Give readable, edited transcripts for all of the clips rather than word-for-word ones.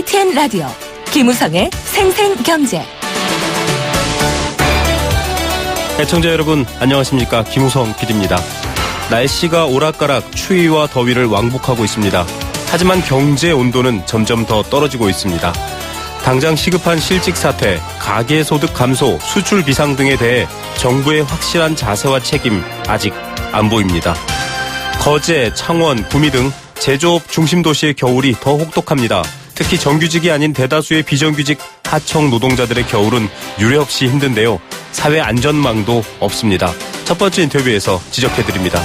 YTN 라디오 김우성의 생생경제. 애청자 여러분 안녕하십니까. 김우성 PD입니다. 날씨가 오락가락 추위와 더위를 왕복하고 있습니다. 하지만 경제 온도는 점점 더 떨어지고 있습니다. 당장 시급한 실직 사퇴, 가계소득 감소, 수출 비상 등에 대해 정부의 확실한 자세와 책임 아직 안 보입니다. 거제, 창원, 구미 등 제조업 중심 도시의 겨울이 더 혹독합니다. 특히 정규직이 아닌 대다수의 비정규직 하청 노동자들의 겨울은 유례없이 힘든데요. 사회 안전망도 없습니다. 첫 번째 인터뷰에서 지적해드립니다.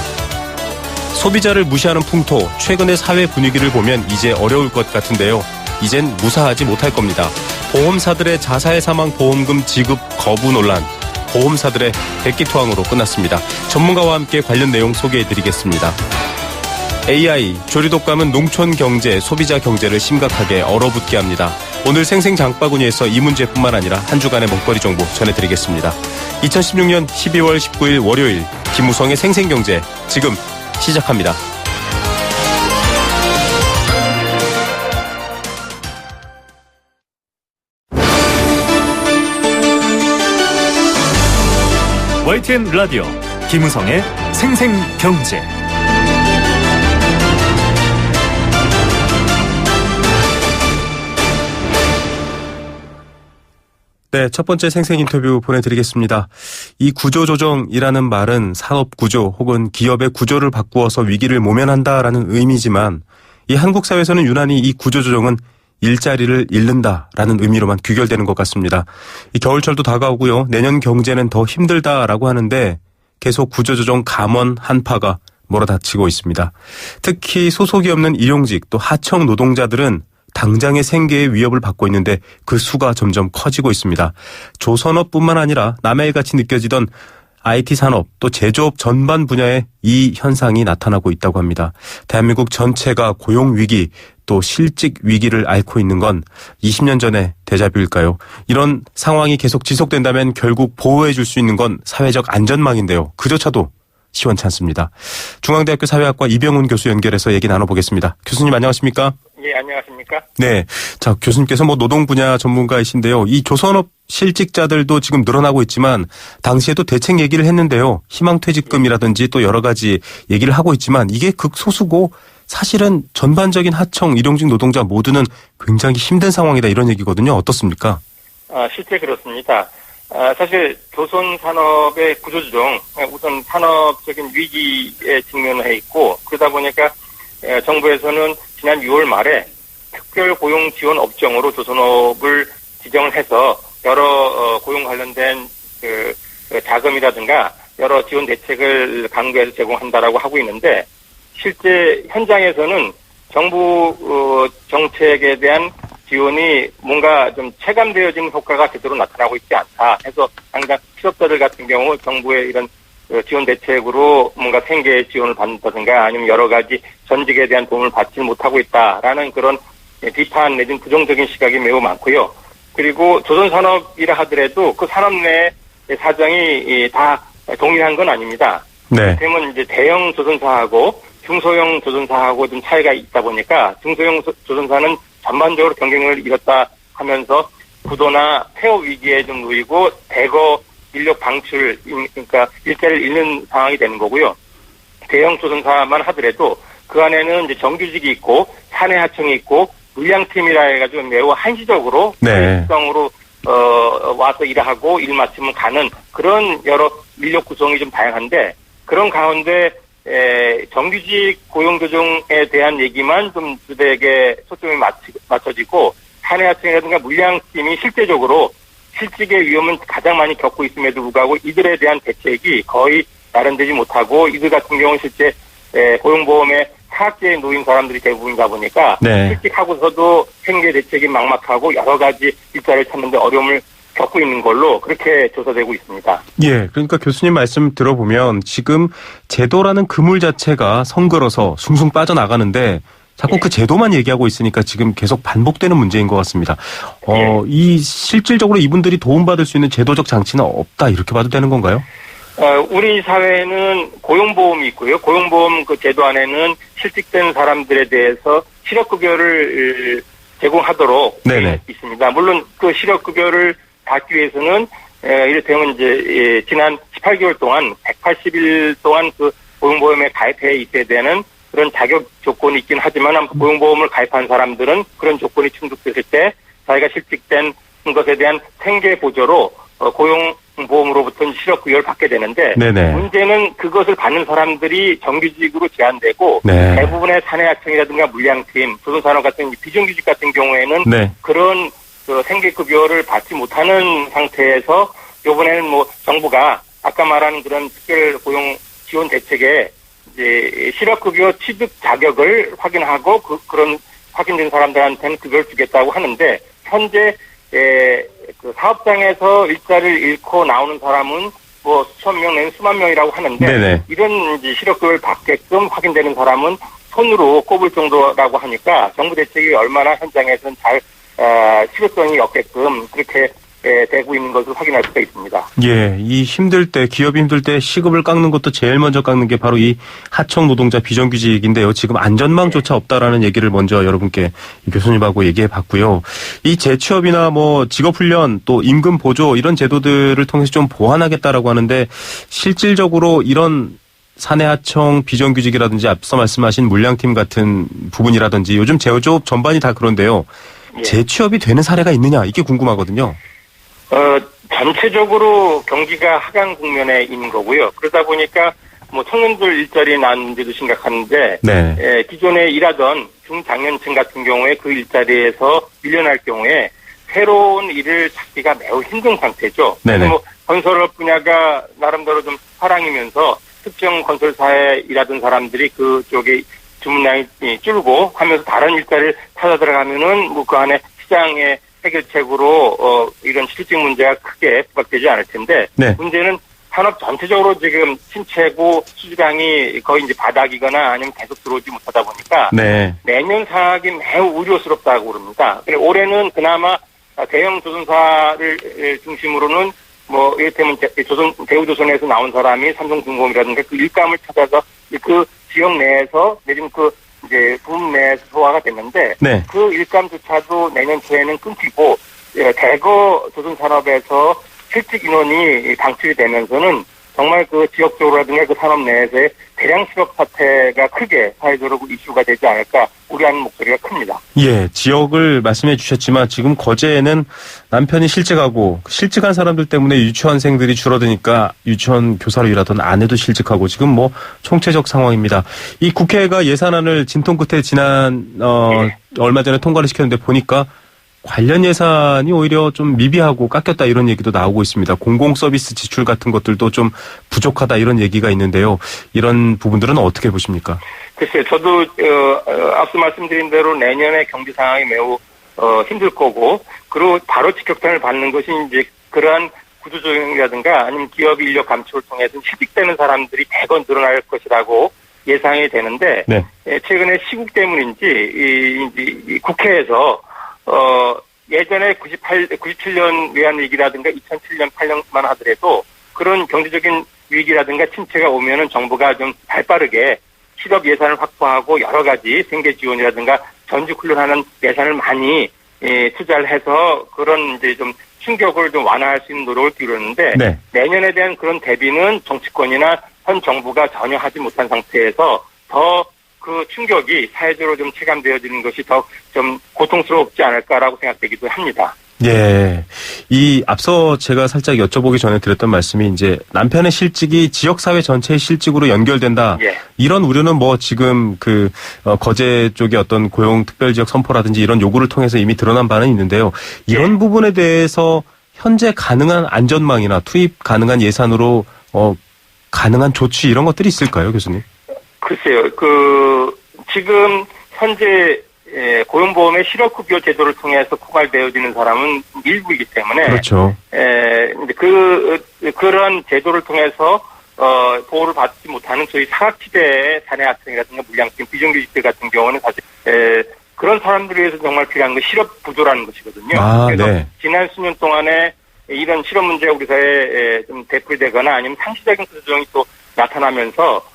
소비자를 무시하는 풍토, 최근의 사회 분위기를 보면 이제 어려울 것 같은데요. 이젠 무사하지 못할 겁니다. 보험사들의 자살 사망 보험금 지급 거부 논란, 보험사들의 백기투항으로 끝났습니다. 전문가와 함께 관련 내용 소개해드리겠습니다. AI, 조류독감은 농촌 경제, 소비자 경제를 심각하게 얼어붙게 합니다. 오늘 생생장바구니에서 이 문제뿐만 아니라 한 주간의 먹거리 정보 전해드리겠습니다. 2016년 12월 19일 월요일 김우성의 생생경제 지금 시작합니다. YTN 라디오 김우성의 생생경제. 네, 첫 번째 생생 인터뷰 보내드리겠습니다. 이 구조조정이라는 말은 산업구조 혹은 기업의 구조를 바꾸어서 위기를 모면한다라는 의미지만 이 한국 사회에서는 유난히 이 구조조정은 일자리를 잃는다라는 의미로만 귀결되는 것 같습니다. 이 겨울철도 다가오고요. 내년 경제는 더 힘들다라고 하는데 계속 구조조정 감원 한파가 몰아닥치고 있습니다. 특히 소속이 없는 일용직 또 하청 노동자들은 당장의 생계의 위협을 받고 있는데 그 수가 점점 커지고 있습니다. 조선업뿐만 아니라 남해일같이 느껴지던 IT 산업 또 제조업 전반 분야에 이 현상이 나타나고 있다고 합니다. 대한민국 전체가 고용위기 또 실직 위기를 앓고 있는 건 20년 전의 데자뷰일까요? 이런 상황이 계속 지속된다면 결국 보호해 줄 수 있는 건 사회적 안전망인데요. 그조차도 시원치 않습니다. 중앙대학교 사회학과 이병훈 교수 연결해서 얘기 나눠보겠습니다. 교수님 안녕하십니까? 예, 안녕하십니까? 네. 자, 교수님께서 노동 분야 전문가이신데요. 이 조선업 실직자들도 지금 늘어나고 있지만 당시에도 대책 얘기를 했는데요. 희망퇴직금이라든지 또 여러 가지 얘기를 하고 있지만 이게 극소수고 사실은 전반적인 하청, 일용직 노동자 모두는 굉장히 힘든 상황이다 이런 얘기거든요. 어떻습니까? 실제 그렇습니다. 사실 조선 산업의 구조조정, 우선 산업적인 위기에 직면해 있고 그러다 보니까 정부에서는 지난 6월 말에 특별 고용 지원 업종으로 조선업을 지정을 해서 여러 고용 관련된 그 자금이라든가 여러 지원 대책을 강구해서 제공한다라고 하고 있는데 실제 현장에서는 정부 정책에 대한 지원이 뭔가 좀 체감되어지는 효과가 제대로 나타나고 있지 않다 해서 당장 실업자들 같은 경우 정부의 이런 지원 대책으로 뭔가 생계 지원을 받는다든가 아니면 여러 가지 전직에 대한 도움을 받지 못하고 있다라는 그런 비판 내지는 부정적인 시각이 매우 많고요. 그리고 조선산업이라 하더라도 그 산업 내 사정이 다 동일한 건 아닙니다. 네. 그러면 이제 대형 조선사하고 중소형 조선사하고 좀 차이가 있다 보니까 중소형 조선사는 전반적으로 경쟁력을 잃었다 하면서 부도나 폐업 위기에 좀 놓이고 대거 인력 방출, 그러니까 일자리를 잃는 상황이 되는 거고요. 대형 조선사만 하더라도 그 안에는 이제 정규직이 있고 사내 하청이 있고 물량팀이라 해가지고 매우 한시적으로 일성으로 와서 일하고 일 마치면 가는 그런 여러 인력 구성이 좀 다양한데 그런 가운데 정규직 고용조정에 대한 얘기만 좀 주되게 초점이 맞춰지고 사내 하청이라든가 물량팀이 실제적으로 실직의 위험은 가장 많이 겪고 있음에도 불구하고 이들에 대한 대책이 거의 마련되지 못하고 이들 같은 경우는 실제 고용보험에 사학계에 놓인 사람들이 대부분이다 보니까 실직하고서도 생계 대책이 막막하고 여러 가지 일자리를 찾는 데 어려움을 겪고 있는 걸로 그렇게 조사되고 있습니다. 예, 그러니까 교수님 말씀 들어보면 지금 제도라는 그물 자체가 성글어서 숭숭 빠져나가는데 자꾸 그 제도만 얘기하고 있으니까 지금 계속 반복되는 문제인 것 같습니다. 이 실질적으로 이분들이 도움받을 수 있는 제도적 장치는 없다 이렇게 봐도 되는 건가요? 우리 사회는 고용보험이 있고요. 고용보험 그 제도 안에는 실직된 사람들에 대해서 실업급여를 제공하도록 네네. 있습니다. 물론 그 실업급여를 받기 위해서는 이를테면 이제 지난 18개월 동안 180일 동안 그 고용보험에 가입해 있어야 되는 그런 자격 조건이 있긴 하지만 고용보험을 가입한 사람들은 그런 조건이 충족됐을 때 자기가 실직된 것에 대한 생계 보조로 고용보험으로부터 실업급여를 받게 되는데 네네. 문제는 그것을 받는 사람들이 정규직으로 제한되고 네. 대부분의 사내하청이라든가 물량팀, 조선산업 같은 비정규직 같은 경우에는 네. 그런 그 생계급여를 받지 못하는 상태에서 이번에는 뭐 정부가 아까 말한 그런 특별 고용 지원 대책에 이제 실업급여 취득 자격을 확인하고 그런 확인된 사람들한테는 급여를 주겠다고 하는데 현재 그 사업장에서 일자리를 잃고 나오는 사람은 뭐 수천 명 내지 수만 명이라고 하는데 네네. 이런 이제 실업급여를 받게끔 확인되는 사람은 손으로 꼽을 정도라고 하니까 정부 대책이 얼마나 현장에서는 잘 실효성이 없게끔 그렇게 되고 있는 것을 확인할 수가 있습니다. 예, 이 힘들 때, 기업이 힘들 때 시급을 깎는 것도 제일 먼저 깎는 게 바로 이 하청 노동자 비정규직인데요. 지금 안전망조차 없다라는 얘기를 먼저 여러분께 교수님하고 얘기해 봤고요. 이 재취업이나 뭐 직업훈련 또 임금 보조 이런 제도들을 통해서 좀 보완하겠다라고 하는데 실질적으로 이런 사내하청 비정규직이라든지 앞서 말씀하신 물량팀 같은 부분이라든지 요즘 제조업 전반이 다 그런데요. 예. 재취업이 되는 사례가 있느냐 이게 궁금하거든요. 전체적으로 경기가 하강 국면에 있는 거고요. 그러다 보니까 뭐 청년들 일자리 난 문제도 심각한데 네. 기존에 일하던 중장년층 같은 경우에 그 일자리에서 밀려날 경우에 새로운 일을 찾기가 매우 힘든 상태죠. 네네. 뭐 건설업 분야가 나름대로 좀 화랑이면서 특정 건설사에 일하던 사람들이 그쪽에 주문량이 줄고 하면서 다른 일자리를 찾아 들어가면은 뭐 그 안에 시장의 해결책으로 이런 실직 문제가 크게 부각되지 않을 텐데 네. 문제는 산업 전체적으로 지금 침체고 수주량이 거의 이제 바닥이거나 아니면 계속 들어오지 못하다 보니까 네. 내년 상황이 매우 우려스럽다고 그럽니다. 올해는 그나마 대형 조선사를 중심으로는 뭐 이를테면 대우조선에서 나온 사람이 삼성중공업이라든가 그 일감을 찾아서 그 지역 내에서 내지는 그 이제 부문 내에서 소화가 됐는데 네. 그 일감조차도 내년 초에는 끊기고 대거 조선산업에서 실직 인원이 방출이 되면서는 정말 그 지역적으로라든가 그 산업 내에서의 대량 실업 사태가 크게 사회적으로 이슈가 되지 않을까 우려하는 목소리가 큽니다. 예, 지역을 말씀해 주셨지만 지금 거제에는 남편이 실직하고 실직한 사람들 때문에 유치원생들이 줄어드니까 유치원 교사로 일하던 아내도 실직하고 지금 뭐 총체적 상황입니다. 이 국회가 예산안을 진통 끝에 얼마 전에 통과를 시켰는데 보니까 관련 예산이 오히려 좀 미비하고 깎였다 이런 얘기도 나오고 있습니다. 공공 서비스 지출 같은 것들도 좀 부족하다 이런 얘기가 있는데요. 이런 부분들은 어떻게 보십니까? 글쎄요. 저도 앞서 말씀드린 대로 내년에 경제 상황이 매우 힘들 거고 그리고 바로 직격탄을 받는 것이 이제 그러한 구조조정이라든가 아니면 기업 인력 감축을 통해서 실직되는 사람들이 대거 늘어날 것이라고 예상이 되는데 네. 최근에 시국 때문인지 이 국회에서 예전에 97년 외환위기라든가 2007년 8년만 하더라도 그런 경제적인 위기라든가 침체가 오면은 정부가 좀 발빠르게 실업 예산을 확보하고 여러 가지 생계 지원이라든가 전직 훈련하는 예산을 많이 투자를 해서 그런 이제 좀 충격을 좀 완화할 수 있는 노력을 기울였는데 네. 내년에 대한 그런 대비는 정치권이나 현 정부가 전혀 하지 못한 상태에서 더 그 충격이 사회적으로 좀 체감되어지는 것이 더 좀 고통스럽지 않을까라고 생각되기도 합니다. 예. 이 앞서 제가 살짝 여쭤보기 전에 드렸던 말씀이 이제 남편의 실직이 지역사회 전체의 실직으로 연결된다. 예. 이런 우려는 뭐 지금 거제 쪽의 어떤 고용특별지역 선포라든지 이런 요구를 통해서 이미 드러난 바는 있는데요. 이런 부분에 대해서 현재 가능한 안전망이나 투입 가능한 예산으로 가능한 조치 이런 것들이 있을까요, 교수님? 글쎄요. 지금 현재 고용보험의 실업급여 제도를 통해서 포괄되어지는 사람은 일부이기 때문에 그렇죠. 그런 제도를 통해서 보호를 받지 못하는 저희 사각지대의 사내학생이라든가 물량팀 비정규직들 같은 경우는 사실 그런 사람들을 위해서 정말 필요한 건 실업 구조라는 것이거든요. 그래서 네. 지난 수년 동안에 이런 실업 문제가 우리 사회에 좀 되풀이되거나 아니면 상시적인 구조조정이 또 나타나면서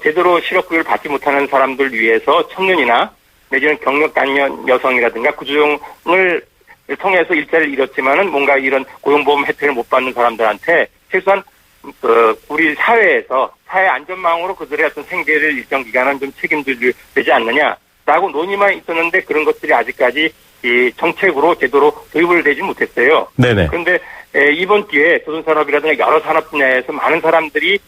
제대로 실업급여를 받지 못하는 사람들 위해서 청년이나 내지는 경력 단년 여성이라든가 구조조정을 통해서 일자리를 잃었지만은 뭔가 이런 고용보험 혜택을 못 받는 사람들한테 최소한 우리 사회에서 사회 안전망으로 그들의 어떤 생계를 일정 기간은 좀 책임져야 되지 않느냐라고 논의만 있었는데 그런 것들이 아직까지 이 정책으로 제대로 도입을 되지 못했어요. 네네. 그런데 이번 기회에 조선산업이라든가 여러 산업 분야에서 많은 사람들이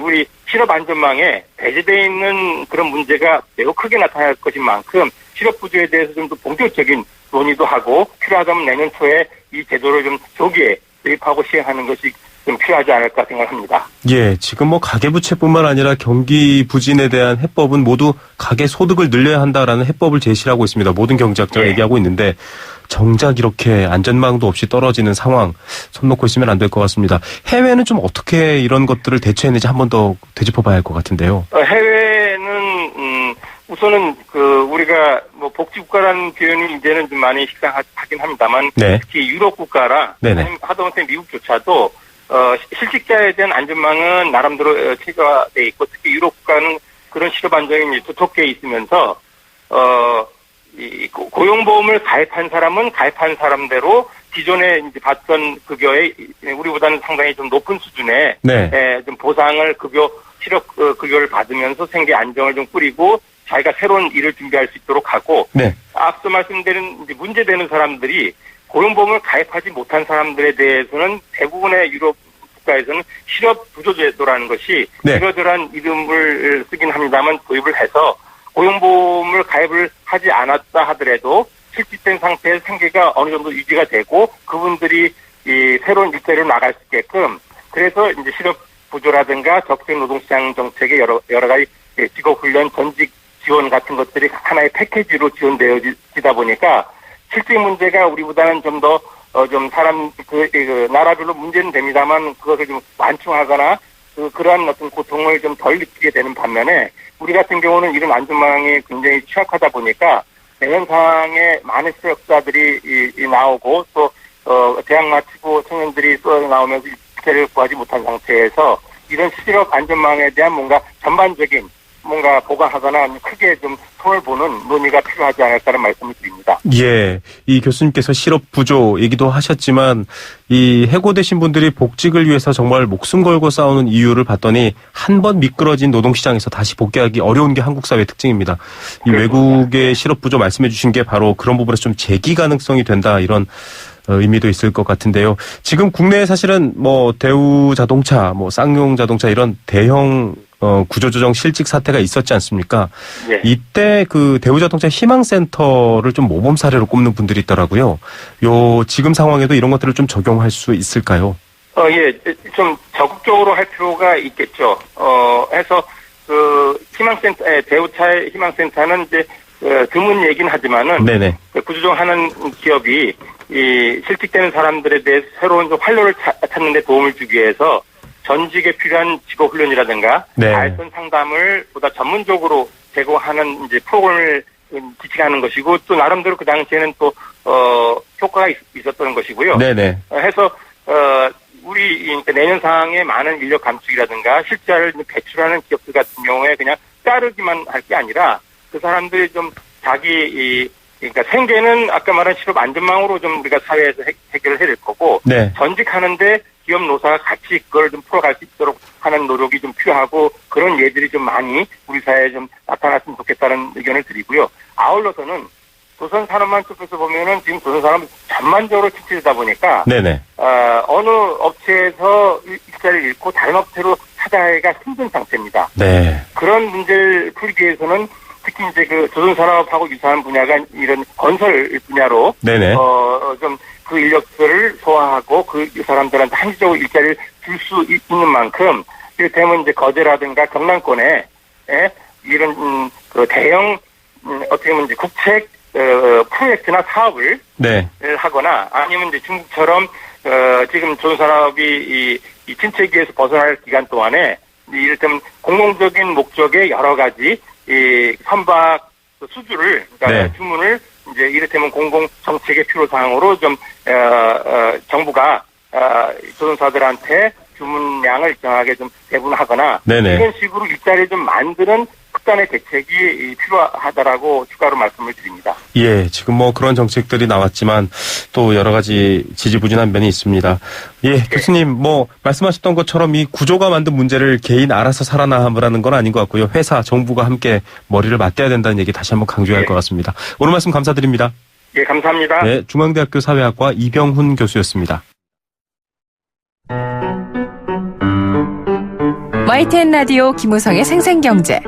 우리 실업 안전망에 배제되어 있는 그런 문제가 매우 크게 나타날 것인 만큼 실업 부조에 대해서 좀 더 본격적인 논의도 하고 필요하다면 내년 초에 이 제도를 좀 조기에 도입하고 시행하는 것이 좀 필요하지 않을까 생각합니다. 예, 지금 뭐 가계부채뿐만 아니라 경기 부진에 대한 해법은 모두 가계 소득을 늘려야 한다라는 해법을 제시를 하고 있습니다. 모든 경제학자가 얘기하고 있는데 정작 이렇게 안전망도 없이 떨어지는 상황 손 놓고 있으면 안 될 것 같습니다. 해외는 좀 어떻게 이런 것들을 대처했는지 한 번 더 되짚어봐야 할 것 같은데요. 해외는 우선은 우리가 뭐 복지국가라는 표현이 이제는 좀 많이 식상하긴 합니다만 네. 특히 유럽 국가라 하다못해 미국조차도 실직자에 대한 안전망은 나름대로 체계화되어 있고 특히 유럽 국가는 그런 실업 안정이 두텁게 있으면서 이 고용보험을 가입한 사람은 가입한 사람대로 기존에 이제 받던 급여에 우리보다는 상당히 좀 높은 수준의 좀 보상을 실업 급여를 받으면서 생계 안정을 좀 꾸리고 자기가 새로운 일을 준비할 수 있도록 하고 앞서 말씀드린 이제 문제되는 사람들이 고용보험을 가입하지 못한 사람들에 대해서는 대부분의 유럽 국가에서는 실업 부조제도라는 것이 이러저러한 이름을 쓰긴 합니다만 도입을 해서 고용보험을 가입을 하지 않았다 하더라도 실직된 상태의 생계가 어느 정도 유지가 되고 그분들이 이 새로운 일자리로 나갈 수 있게끔 그래서 이제 실업 부조라든가 적정 노동시장 정책의 여러 가지 직업훈련 전직 지원 같은 것들이 하나의 패키지로 지원되어지다 보니까 실직 문제가 우리보다는 좀 더 나라별로 문제는 됩니다만 그것을 좀 완충하거나 그러한 어떤 고통을 좀 덜 느끼게 되는 반면에 우리 같은 경우는 이런 안전망이 굉장히 취약하다 보니까 내년 상황에 많은 실업자들이 나오고 또 대학 마치고 청년들이 또 나오면서 일자리를 구하지 못한 상태에서 이런 실업 안전망에 대한 뭔가 전반적인 뭔가 보강하거나 크게 좀 손을 보는 논의가 필요하지 않을까라는 말씀을 드립니다. 예, 이 교수님께서 실업 부조 얘기도 하셨지만 이 해고되신 분들이 복직을 위해서 정말 목숨 걸고 싸우는 이유를 봤더니 한 번 미끄러진 노동시장에서 다시 복귀하기 어려운 게 한국 사회의 특징입니다. 이 외국의 실업 부조 말씀해 주신 게 바로 그런 부분에서 좀 재기 가능성이 된다 이런 의미도 있을 것 같은데요. 지금 국내에 사실은 뭐 대우자동차, 뭐 쌍용자동차 이런 대형 구조조정 실직 사태가 있었지 않습니까? 네. 이때 그 대우자동차 희망센터를 좀 모범 사례로 꼽는 분들이 있더라고요. 지금 상황에도 이런 것들을 좀 적용할 수 있을까요? 예, 좀 적극적으로 할 필요가 있겠죠. 해서 희망센터, 대우차의 희망센터는 이제 드문 얘기는 하지만은 구조조정하는 기업이 이 실직되는 사람들에 대해서 새로운 좀 활로를 찾는 데 도움을 주기 위해서 전직에 필요한 직업훈련이라든가 알선 상담을 보다 전문적으로 제공하는 이제 프로그램을 지칭하는 것이고 또 나름대로 그 당시에는 또 효과가 있었던 것이고요. 해서 우리 내년 상황에 많은 인력 감축이라든가 실자를 배출하는 기업들 같은 경우에 그냥 따르기만 할 게 아니라 그 사람들이 좀 그러니까 생계는 아까 말한 실업 안전망으로 좀 우리가 사회에서 해결을 해야 될 거고 전직하는데 기업 노사가 같이 그걸 좀 풀어갈 수 있도록 하는 노력이 좀 필요하고 그런 예들이 좀 많이 우리 사회에 좀 나타났으면 좋겠다는 의견을 드리고요. 아울러서는 조선산업만 쪽에서 보면은 지금 조선산업은 전반적으로 침체되다 보니까 어느 업체에서 일자리를 잃고 다른 업체로 찾아가기가 힘든 상태입니다. 그런 문제를 풀기 위해서는 특히 이제 그 조선산업하고 유사한 분야가 이런 건설 분야로 좀 그 인력들을 소화하고 그 사람들한테 한시적으로 일자리를 줄 수 있는 만큼 이를테면 이제 거제라든가 경남권에 이런 그 대형 어떻게 보면 이제 국책 프로젝트나 사업을 하거나 아니면 이제 중국처럼 지금 조선산업이 이 침체기에서 벗어날 기간 동안에 이를테면 공공적인 목적의 여러 가지 이 선박 수주를 그러니까 주문을 이제 이를테면 공공 정책의 필요 사항으로 좀 정부가 조선사들한테 주문량을 일정하게 좀 배분하거나 이런 식으로 일자리를 좀 만드는 특단의 대책이 필요하다라고 추가로 말씀을 드립니다. 예, 지금 뭐 그런 정책들이 나왔지만 또 여러 가지 지지부진한 면이 있습니다. 예, 교수님 뭐 말씀하셨던 것처럼 이 구조가 만든 문제를 개인 알아서 살아남으라는 건 아닌 것 같고요. 회사, 정부가 함께 머리를 맞대야 된다는 얘기 다시 한번 강조해야 할 것 같습니다. 오늘 말씀 감사드립니다. 예, 감사합니다. 네, 중앙대학교 사회학과 이병훈 교수였습니다. YTN 라디오 김우성의 생생경제.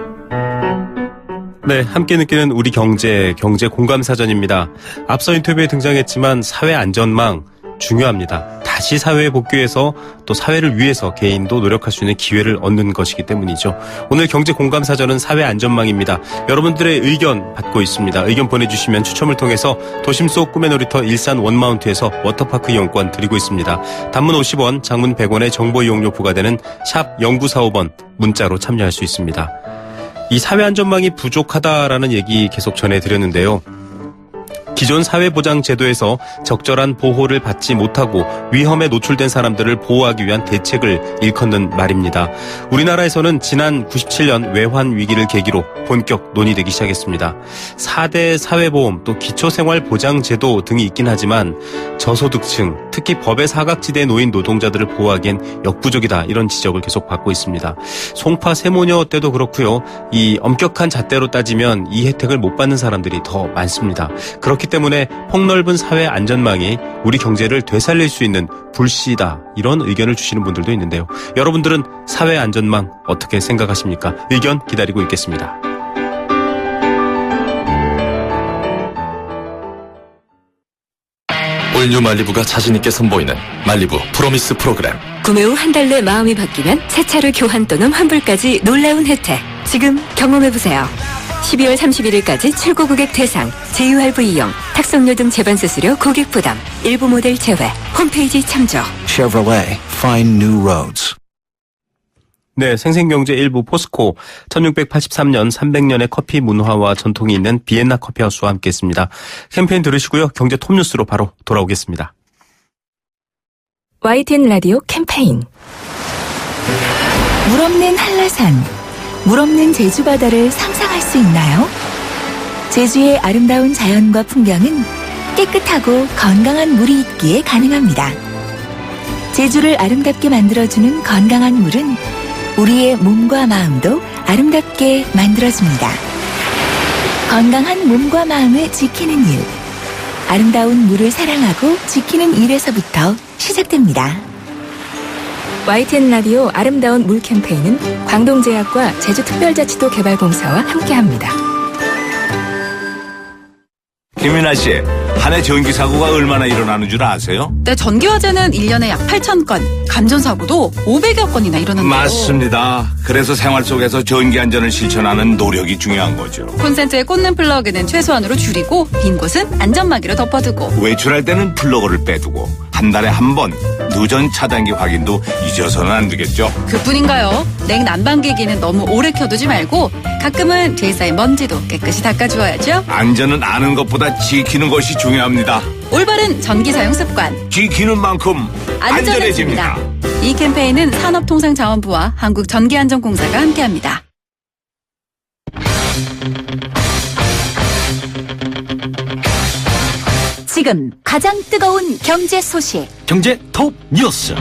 네, 함께 느끼는 우리 경제 공감사전입니다. 앞서 인터뷰에 등장했지만 사회 안전망 중요합니다. 다시 사회에 복귀해서 또 사회를 위해서 개인도 노력할 수 있는 기회를 얻는 것이기 때문이죠. 오늘 경제 공감사전은 사회 안전망입니다. 여러분들의 의견 받고 있습니다. 의견 보내주시면 추첨을 통해서 도심 속 꿈의 놀이터 일산 원마운트에서 워터파크 이용권 드리고 있습니다. 단문 50원, 장문 100원의 정보 이용료 부과되는 샵 0945번 문자로 참여할 수 있습니다. 이 사회 안전망이 부족하다라는 얘기 계속 전해드렸는데요. 기존 사회보장제도에서 적절한 보호를 받지 못하고 위험에 노출된 사람들을 보호하기 위한 대책을 일컫는 말입니다. 우리나라에서는 지난 97년 외환 위기를 계기로 본격 논의되기 시작했습니다. 4대 사회보험 또 기초생활보장제도 등이 있긴 하지만 저소득층, 특히 법의 사각지대에 놓인 노동자들을 보호하기엔 역부족이다 이런 지적을 계속 받고 있습니다. 송파 세모녀 때도 그렇고요. 이 엄격한 잣대로 따지면 이 혜택을 못 받는 사람들이 더 많습니다. 그렇기 때문에 폭넓은 사회 안전망이 우리 경제를 되살릴 수 있는 불씨다 이런 의견을 주시는 분들도 있는데요. 여러분들은 사회 안전망 어떻게 생각하십니까? 의견 기다리고 있겠습니다. 올뉴 말리부가 자신있게 선보이는 말리부 프로미스 프로그램. 구매 후 한 달 내 마음이 바뀌면 새 차를 교환 또는 환불까지 놀라운 혜택. 지금 경험해보세요. 12월 31일까지 출고 고객 대상, JURV용, 탁송료 등 제반 수수료 고객 부담, 일부 모델 제외, 홈페이지 참조. Chevrolet, find new roads. 네, 생생경제 일부 포스코 1683년 300년의 커피 문화와 전통이 있는 비엔나 커피하우스와 함께했습니다. 캠페인 들으시고요. 경제 톱뉴스로 바로 돌아오겠습니다. YTN 라디오 캠페인. 물 없는 한라산, 물 없는 제주 바다를 상상할 수 있나요? 제주의 아름다운 자연과 풍경은 깨끗하고 건강한 물이 있기에 가능합니다. 제주를 아름답게 만들어주는 건강한 물은 우리의 몸과 마음도 아름답게 만들어줍니다. 건강한 몸과 마음을 지키는 일. 아름다운 물을 사랑하고 지키는 일에서부터 시작됩니다. YTN 라디오 아름다운 물 캠페인은 광동제약과 제주특별자치도 개발공사와 함께합니다. 김윤아 씨, 한 해 전기 사고가 얼마나 일어나는 줄 아세요? 네, 전기화재는 1년에 약 8,000건, 감전사고도 500여 건이나 일어난대요. 맞습니다. 그래서 생활 속에서 전기 안전을 실천하는 노력이 중요한 거죠. 콘센트에 꽂는 플러그는 최소한으로 줄이고 빈 곳은 안전막이로 덮어두고 외출할 때는 플러그를 빼두고 한 달에 한 번 누전 차단기 확인도 잊어서는 안 되겠죠. 그뿐인가요? 냉난방기기는 너무 오래 켜두지 말고 가끔은 뒤에 쌓인 먼지도 깨끗이 닦아주어야죠. 안전은 아는 것보다 지키는 것이 중요합니다. 올바른 전기 사용 습관, 지키는 만큼 안전해집니다. 이 캠페인은 산업통상자원부와 한국전기안전공사가 함께합니다. 지금 가장 뜨거운 경제 소식. 경제 톱 뉴스.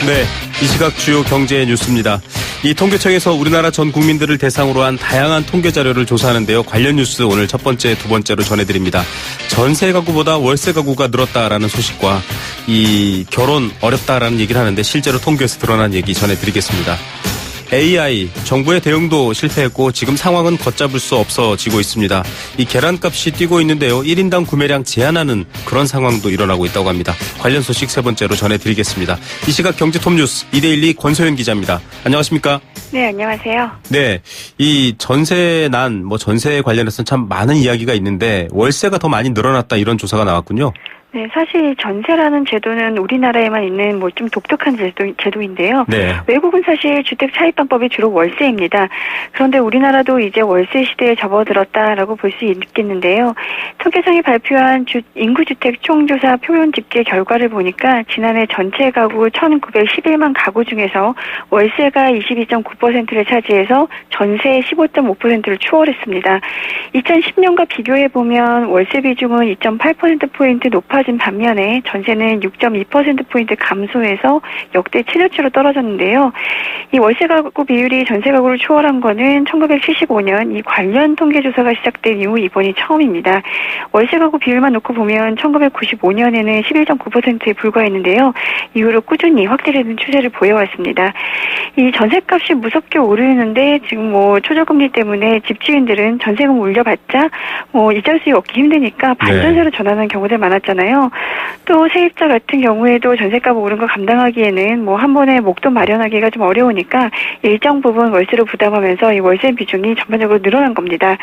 네, 이 시각 주요 경제 뉴스입니다. 이 통계청에서 우리나라 전 국민들을 대상으로 한 다양한 통계 자료를 조사하는데요. 관련 뉴스 오늘 첫 번째, 두 번째로 전해드립니다. 전세 가구보다 월세 가구가 늘었다라는 소식과 이 결혼 어렵다라는 얘기를 하는데 실제로 통계에서 드러난 얘기 전해드리겠습니다. AI, 정부의 대응도 실패했고 지금 상황은 걷잡을 수 없어지고 있습니다. 이 계란값이 뛰고 있는데요. 1인당 구매량 제한하는 그런 상황도 일어나고 있다고 합니다. 관련 소식 세 번째로 전해드리겠습니다. 이 시각 경제톱뉴스 이데일리 권소연 기자입니다. 안녕하십니까? 네, 안녕하세요. 네, 이 전세 관련해서는 참 많은 이야기가 있는데 월세가 더 많이 늘어났다 이런 조사가 나왔군요. 네, 사실 전세라는 제도는 우리나라에만 있는 뭐 좀 독특한 제도인데요. 네. 외국은 사실 주택 차입방법이 주로 월세입니다. 그런데 우리나라도 이제 월세 시대에 접어들었다라고 볼 수 있겠는데요. 통계청이 발표한 인구주택 총조사 표본 집계 결과를 보니까 지난해 전체 가구 1,911만 가구 중에서 월세가 22.9%를 차지해서 전세의 15.5%를 추월했습니다. 2010년과 비교해보면 월세 비중은 2.8%포인트 높아진 반면에 전세는 6.2%포인트 감소해서 역대 7년치로 떨어졌는데요. 이 월세 가구 비율이 전세 가구를 추월한 거는 1975년 이 관련 통계조사가 시작된 이후 이번이 처음입니다. 월세 가구 비율만 놓고 보면 1995년에는 11.9%에 불과했는데요. 이후로 꾸준히 확대되는 추세를 보여왔습니다. 이 전세값이 무섭게 오르는데 지금 뭐 초저금리 때문에 집주인들은 전세금 올려봤자 뭐 이자 수익 얻기 힘드니까 반전세로 전환하는 경우들 많았잖아요. 또 세입자 같은 경우에도 전세값 오른 거 감당하기에는 뭐 한 번에 목돈 마련하기가 좀 어려우니까 일정 부분 월세로 부담하면서 이 월세 비중이 전반적으로 늘어난 겁니다.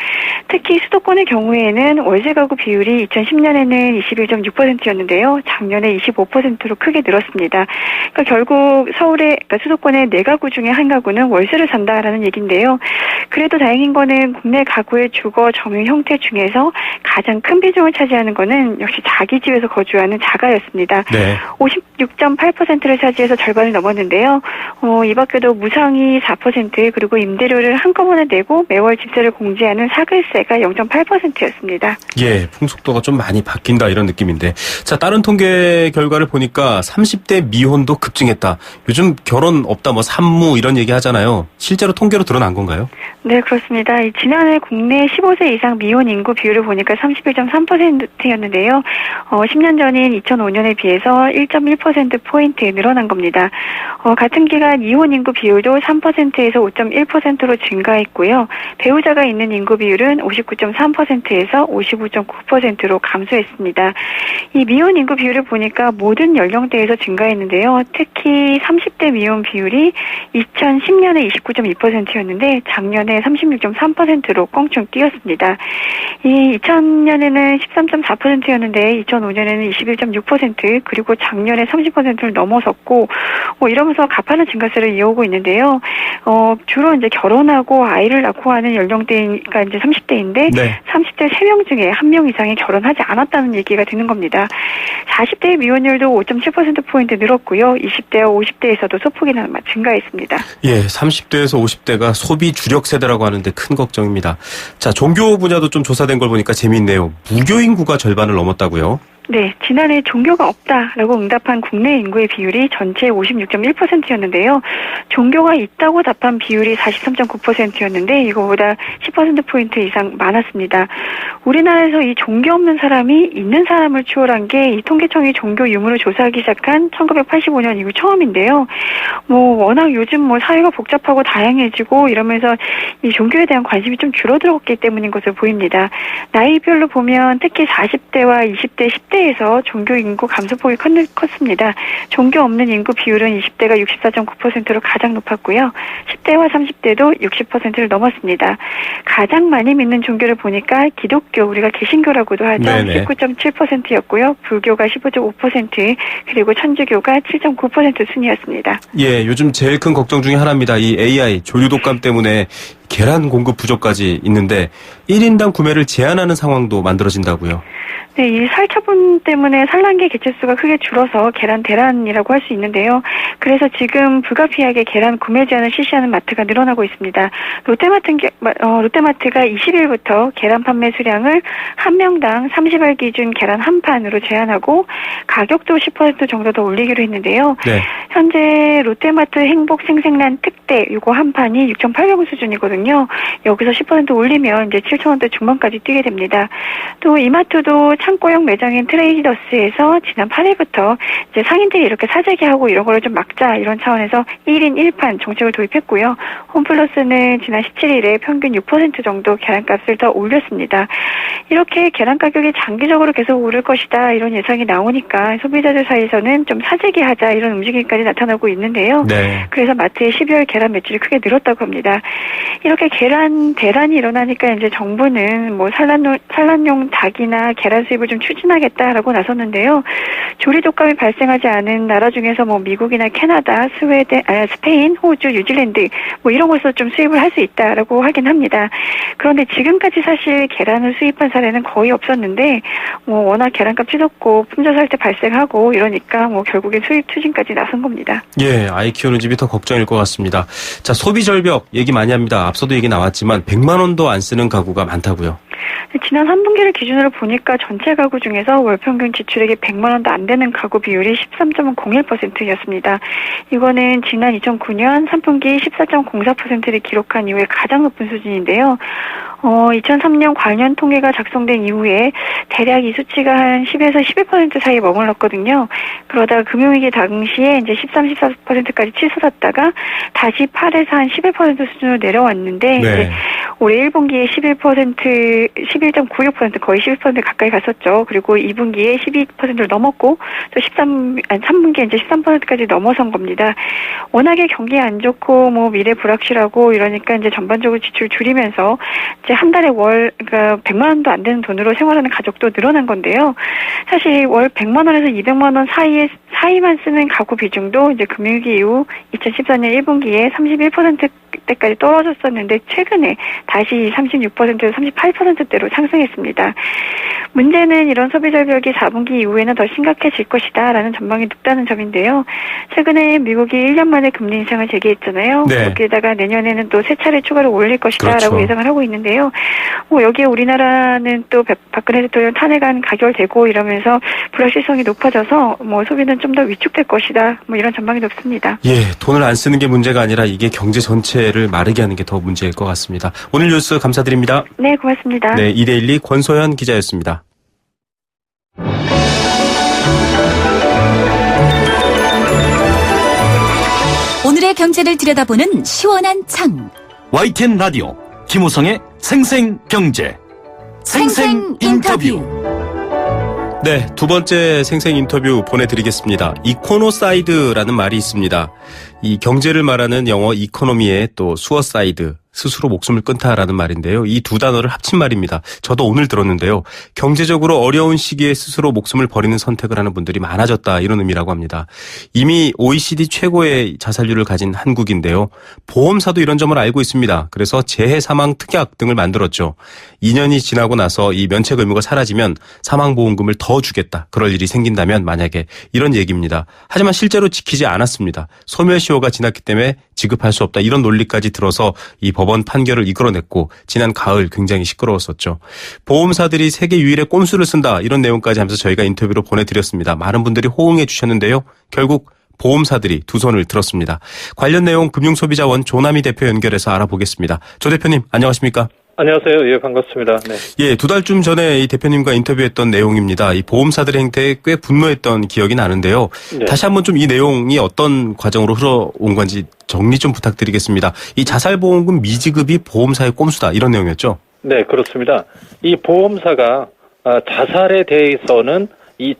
특히 수도권의 경우에는 월세 가구 비율이 2010년에는 21.6%였는데요. 작년에 25%로 크게 늘었습니다. 그러니까 결국 그러니까 수도권의 4가구 중에 한 가구는 월세를 산다라는 얘기인데요. 그래도 다행인 거는 국내 가구의 주거 점유 형태 중에서 가장 큰 비중을 차지하는 거는 역시 자기 집에서 거주하는 자가였습니다. 네. 56.8%를 차지해서 절반을 넘었는데요. 이 밖에도 무상이 4% 그리고 임대료를 한꺼번에 내고 매월 집세를 공제하는 사글세가 0.8%였습니다. 예, 풍속도가 좀 많이 바뀐다 이런 느낌인데. 자, 다른 통계 결과를 보니까 30대 미혼도 급증했다. 요즘 결혼 없다 뭐 산무 이런 얘기 하잖아요. 실제로 통계로 드러난 건가요? 네, 그렇습니다. 지난해 국내 15세 이상 미혼 인구 비율을 보니까 31.3%였는데요. 10년 전인 2005년에 비해서 1.1%포인트 늘어난 겁니다. 같은 기간 이혼 인구 비율도 3%에서 5.1%로 증가했고요. 배우자가 있는 인구 비율은 59.3%에서 55.9%로 감소했습니다. 이 미혼 인구 비율을 보니까 모든 연령대에서 증가했는데요. 특히 30대 미혼 비율이 2010년에 29.2%였는데 작년에 36.3%로 껑충 뛰었습니다. 이 2000년에는 13.4%였는데 2005년에는 21.6% 그리고 작년에 30%를 넘어섰고 이러면서 가파른 증가세를 이어오고 있는데요. 주로 이제 결혼하고 아이를 낳고 하는 연령대가 이제 30대인데 네. 30대 3명 중에 1명 이상이 결혼하지 않았다는 얘기가 되는 겁니다. 40대의 미혼율도 5.7%포인트 늘었고요. 20대와 50대에서도 소폭이 증가했습니다. 예, 30대에서 50대가 소비 주력 세대라고 하는데 큰 걱정입니다. 자, 종교 분야도 좀 조사된 걸 보니까 재미있네요. 무교 인구가 절반을 넘었다고요? 네, 지난해 종교가 없다라고 응답한 국내 인구의 비율이 전체 56.1%였는데요. 종교가 있다고 답한 비율이 43.9%였는데 이거보다 10%포인트 이상 많았습니다. 우리나라에서 이 종교 없는 사람이 있는 사람을 추월한 게 이 통계청이 종교 유무를 조사하기 시작한 1985년 이후 처음인데요. 워낙 요즘 사회가 복잡하고 다양해지고 이러면서 이 종교에 대한 관심이 좀 줄어들었기 때문인 것으로 보입니다. 나이별로 보면 특히 40대와 20대, 10대에서 종교 인구 감소폭이 컸습니다. 종교 없는 인구 비율은 20대가 64.9%로 가장 높았고요. 10대와 30대도 60%를 넘었습니다. 가장 많이 믿는 종교를 보니까 기독교, 우리가 개신교라고도 하죠. 네네. 19.7%였고요. 불교가 15.5%, 그리고 천주교가 7.9% 순이었습니다. 예, 요즘 제일 큰 걱정 중에 하나입니다. 이 AI, 조류 독감 때문에 계란 공급 부족까지 있는데 1인당 구매를 제한하는 상황도 만들어진다고요. 네, 이 살처분 때문에 산란계 개체수가 크게 줄어서 계란 대란이라고 할 수 있는데요. 그래서 지금 불가피하게 계란 구매 제한을 실시하는 마트가 늘어나고 있습니다. 롯데마트가 20일부터 계란 판매 수량을 한 명당 30알 기준 계란 한 판으로 제한하고 가격도 10% 정도 더 올리기로 했는데요. 네. 현재 롯데마트 행복 생생란 특대 이거 한 판이 6,800원 수준이거든요. 여기서 10% 올리면 이제 7,000원대 중반까지 뛰게 됩니다. 또 이마트도 창고형 매장인 트레이더스에서 지난 8일부터 이제 상인들이 이렇게 사재기 하고 이런 거를 좀 막자 이런 차원에서 1인 1판 정책을 도입했고요. 홈플러스는 지난 17일에 평균 6% 정도 계란값을 더 올렸습니다. 이렇게 계란 가격이 장기적으로 계속 오를 것이다 이런 예상이 나오니까 소비자들 사이에서는 좀 사재기 하자 이런 움직임까지 나타나고 있는데요. 네. 그래서 마트의 12월 계란 매출이 크게 늘었다고 합니다. 이렇게 대란이 일어나니까 이제 정부는 뭐 산란용 닭이나 계란 수입을 좀 추진하겠다라고 나섰는데요. 조리 독감이 발생하지 않은 나라 중에서 뭐 미국이나 캐나다, 스페인, 호주, 뉴질랜드 뭐 이런 곳에서 좀 수입을 할 수 있다라고 하긴 합니다. 그런데 지금까지 사실 계란을 수입한 사례는 거의 없었는데 뭐 워낙 계란값 치솟고 품절살 때 발생하고 이러니까 뭐 결국엔 수입 추진까지 나선 겁니다. 예, 아이 키우는 집이 더 걱정일 것 같습니다. 자, 소비 절벽 얘기 많이 합니다. 앞서도 얘기 나왔지만 100만 원도 안 쓰는 가구가 많다고요. 지난 3분기를 기준으로 보니까 전체 가구 중에서 월 평균 지출액이 100만 원도 안 되는 가구 비율이 13.01%였습니다. 이거는 지난 2009년 3분기 14.04%를 기록한 이후에 가장 높은 수준인데요. 2003년 관련 통계가 작성된 이후에 대략 이 수치가 한 10에서 11% 사이에 머물렀거든요. 그러다가 금융위기 당시에 이제 13, 14%까지 치솟았다가 다시 8에서 한 11% 수준으로 내려왔는데 네. 이제 올해 1분기에 11.96% 거의 11% 가까이 갔었죠. 그리고 2분기에 12%를 넘었고 또 3분기에 이제 13%까지 넘어선 겁니다. 워낙에 경기 안 좋고 뭐 미래 불확실하고 이러니까 이제 전반적으로 지출 줄이면서 이제 한 달에 그러니까 100만 원도 안 되는 돈으로 생활하는 가족도 늘어난 건데요. 사실 월 100만 원에서 200만 원 사이만 쓰는 가구 비중도 이제 금융위기 이후 2014년 1분기에 31%대까지 떨어졌었는데 최근에 다시 36%에서 38%대로 상승했습니다. 문제는 이런 소비 절벽이 4분기 이후에는 더 심각해질 것이다라는 전망이 높다는 점인데요. 최근에 미국이 1년 만에 금리 인상을 재개했잖아요. 네. 거기에다가 내년에는 또 3차례 추가로 올릴 것이다라고 그렇죠. 예상을 하고 있는데요. 뭐 여기에 우리나라는 또 박근혜 대통령 탄핵안 가결되고 이러면서 불확실성이 높아져서 뭐 소비는 좀 더 위축될 것이다. 뭐 이런 전망이 높습니다. 예, 돈을 안 쓰는 게 문제가 아니라 이게 경제 전체를 마르게 하는 게 더 문제일 것 같습니다. 오늘 뉴스 감사드립니다. 네, 고맙습니다. 네, 이데일리 권소연 기자였습니다. 오늘의 경제를 들여다보는 시원한 창. YTN 라디오 김우성의 생생경제 생생인터뷰. 네, 두 번째 생생 인터뷰 보내드리겠습니다. 이코노사이드라는 말이 있습니다. 이 경제를 말하는 영어 이코노미의 또 수어사이드, 스스로 목숨을 끊다라는 말인데요. 이 두 단어를 합친 말입니다. 저도 오늘 들었는데요. 경제적으로 어려운 시기에 스스로 목숨을 버리는 선택을 하는 분들이 많아졌다, 이런 의미라고 합니다. 이미 OECD 최고의 자살률을 가진 한국인데요. 보험사도 이런 점을 알고 있습니다. 그래서 재해 사망 특약 등을 만들었죠. 2년이 지나고 나서 이 면책 의무가 사라지면 사망보험금을 더 주겠다. 그럴 일이 생긴다면 만약에 이런 얘기입니다. 하지만 실제로 지키지 않았습니다. 소멸시효가 지났기 때문에 지급할 수 없다. 이런 논리까지 들어서 이 법원 판결을 이끌어냈고 지난 가을 굉장히 시끄러웠었죠. 보험사들이 세계 유일의 꼼수를 쓴다. 이런 내용까지 하면서 저희가 인터뷰로 보내드렸습니다. 많은 분들이 호응해 주셨는데요. 결국 보험사들이 두 손을 들었습니다. 관련 내용 금융소비자원 조남희 대표 연결해서 알아보겠습니다. 조 대표님 안녕하십니까? 안녕하세요. 예, 반갑습니다. 네. 예, 두 달쯤 전에 이 대표님과 인터뷰했던 내용입니다. 이 보험사들의 행태에 꽤 분노했던 기억이 나는데요. 네. 다시 한번 좀 이 내용이 어떤 과정으로 흘러온 건지 정리 좀 부탁드리겠습니다. 이 자살보험금 미지급이 보험사의 꼼수다, 이런 내용이었죠? 네, 그렇습니다. 이 보험사가 자살에 대해서는 이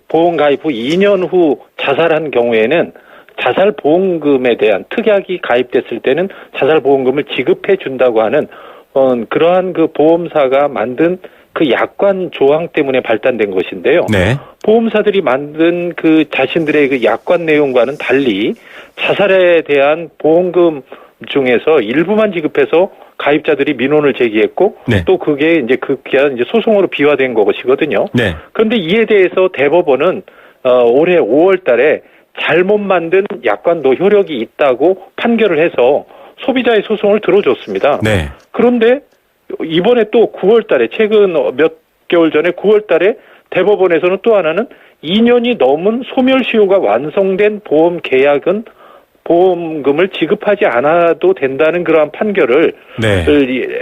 보험 가입 후 2년 후 자살한 경우에는 자살보험금에 대한 특약이 가입됐을 때는 자살보험금을 지급해 준다고 하는 그러한 그 보험사가 만든 그 약관 조항 때문에 발단된 것인데요. 네. 보험사들이 만든 그 자신들의 그 약관 내용과는 달리 자살에 대한 보험금 중에서 일부만 지급해서 가입자들이 민원을 제기했고 네. 또 그게 이제 이제 소송으로 비화된 것이거든요. 네. 그런데 이에 대해서 대법원은 올해 5월 달에 잘못 만든 약관도 효력이 있다고 판결을 해서 소비자의 소송을 들어줬습니다. 네. 그런데 이번에 또 9월 달에 최근 몇 개월 전에 9월 달에 대법원에서는 또 하나는 2년이 넘은 소멸시효가 완성된 보험 계약은 보험금을 지급하지 않아도 된다는 그러한 판결을 네.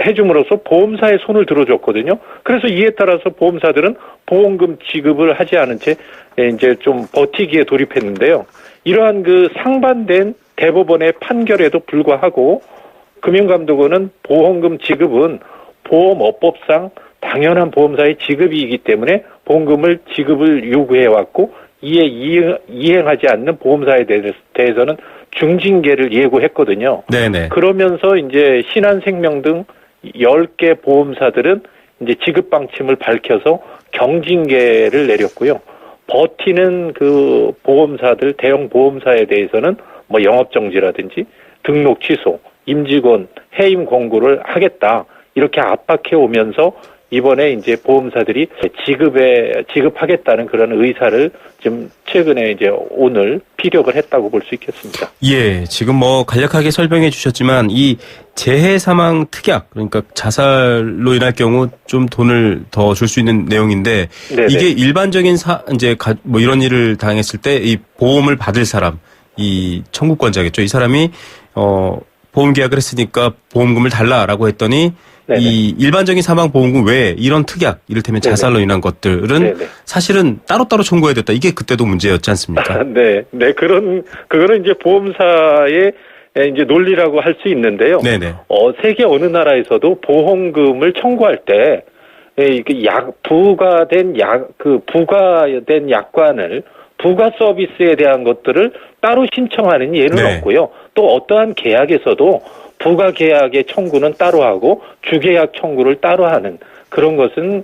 해줌으로써 보험사의 손을 들어줬거든요. 그래서 이에 따라서 보험사들은 보험금 지급을 하지 않은 채 이제 좀 버티기에 돌입했는데요. 이러한 그 상반된 대법원의 판결에도 불구하고 금융감독원은 보험금 지급은 보험업법상 당연한 보험사의 지급이기 때문에 보험금을 지급을 요구해왔고 이에 이행하지 않는 보험사에 대해서는 중징계를 예고했거든요. 네네. 그러면서 이제 신한생명 등 10개 보험사들은 이제 지급 방침을 밝혀서 경징계를 내렸고요. 버티는 그 보험사들, 대형 보험사에 대해서는 뭐 영업정지라든지 등록 취소, 임직원 해임 권고를 하겠다. 이렇게 압박해 오면서 이번에 이제 보험사들이 지급하겠다는 그런 의사를 좀 최근에 이제 오늘 피력을 했다고 볼 수 있겠습니다. 예, 지금 뭐 간략하게 설명해 주셨지만 이 재해 사망 특약, 그러니까 자살로 인할 경우 좀 돈을 더 줄 수 있는 내용인데 네네. 이게 일반적인 뭐 이런 일을 당했을 때 이 보험을 받을 사람, 이 청구권자겠죠. 이 사람이 보험 계약을 했으니까 보험금을 달라라고 했더니 네네. 이 일반적인 사망 보험금 외에 이런 특약, 이를테면 자살로 인한 것들은 네네. 사실은 따로따로 청구해야 됐다. 이게 그때도 문제였지 않습니까? 네, 그거는 이제 보험사의 이제 논리라고 할 수 있는데요. 네네. 세계 어느 나라에서도 보험금을 청구할 때 부과된 약관을 부가 서비스에 대한 것들을 따로 신청하는 예는 네. 없고요. 또 어떠한 계약에서도 부가 계약의 청구는 따로 하고 주계약 청구를 따로 하는 그런 것은